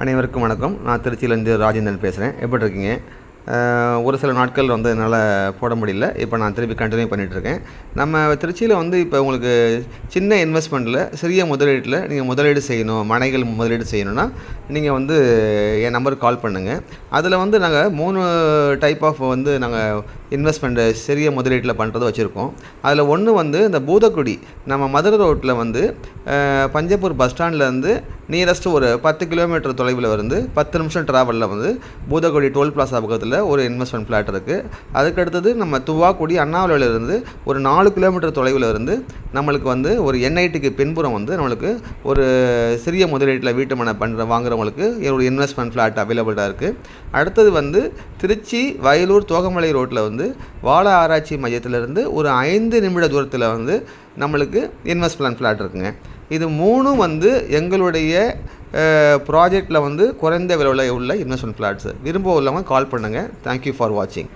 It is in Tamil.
அனைவருக்கும் வணக்கம். நான் திருச்சியிலேருந்து ராஜேந்திரன் பேசுகிறேன். எப்படி இருக்கீங்க? ஒரு சில நாட்கள் என்னால் போட முடியல. இப்போ நான் திருப்பி கண்டினியூ பண்ணிகிட்ருக்கேன். நம்ம திருச்சியில் இப்போ உங்களுக்கு சின்ன இன்வெஸ்ட்மெண்ட்டில் சிறிய முதலீட்டில் நீங்கள் முதலீடு செய்யணும், மனைகள் முதலீடு செய்யணும்னா நீங்கள் என் நம்பருக்கு கால் பண்ணுங்கள். அதில் நாங்கள் 3 டைப் ஆஃப் நாங்கள் இன்வெஸ்ட்மெண்ட்டு சிறிய முதலீட்டில் பண்ணுறது வச்சுருக்கோம். அதில் ஒன்று இந்த பூதக்குடி நம்ம மதுரை ரோட்டில் பஞ்சப்பூர் பஸ் ஸ்டாண்ட்லேருந்து நியரஸ்ட்டு ஒரு 10 கிலோமீட்டர் தொலைவில் 10 நிமிஷம் ட்ராவலில் பூதக்குடி டோல் பிளாசா பக்கத்தில் ஒரு இன்வெஸ்ட்மெண்ட் ஃப்ளாட் இருக்குது. அதுக்கடுத்தது நம்ம துவாக்குடி அண்ணாமலையிலிருந்து ஒரு 4 கிலோமீட்டர் தொலைவில் நம்மளுக்கு ஒரு என்ஐடிக்கு பின்புறம் நம்மளுக்கு ஒரு சிறிய முதலீட்டில் வீட்டு மனை வாங்குறவங்களுக்கு ஒரு இன்வெஸ்ட்மெண்ட் ஃப்ளாட் அவைலபிளாக இருக்குது. அடுத்தது திருச்சி வயலூர் தோகமலை ரோட்டில் வாழ ஆராய்ச்சி மையத்திலிருந்து ஒரு 5 நிமிட தூரத்தில் நம்மளுக்கு இன்வெஸ்ட்மெண்ட் ஃப்ளாட் இருக்குங்க. இது 3 எங்களுடைய ப்ராஜெக்டில் குறைந்த விலையில் உள்ள இன்வெஸ்ட்மெண்ட் ஃப்ளாட்ஸு. விரும்ப உள்ளவங்க கால் பண்ணுங்கள். தேங்க்யூ ஃபார் வாட்சிங்.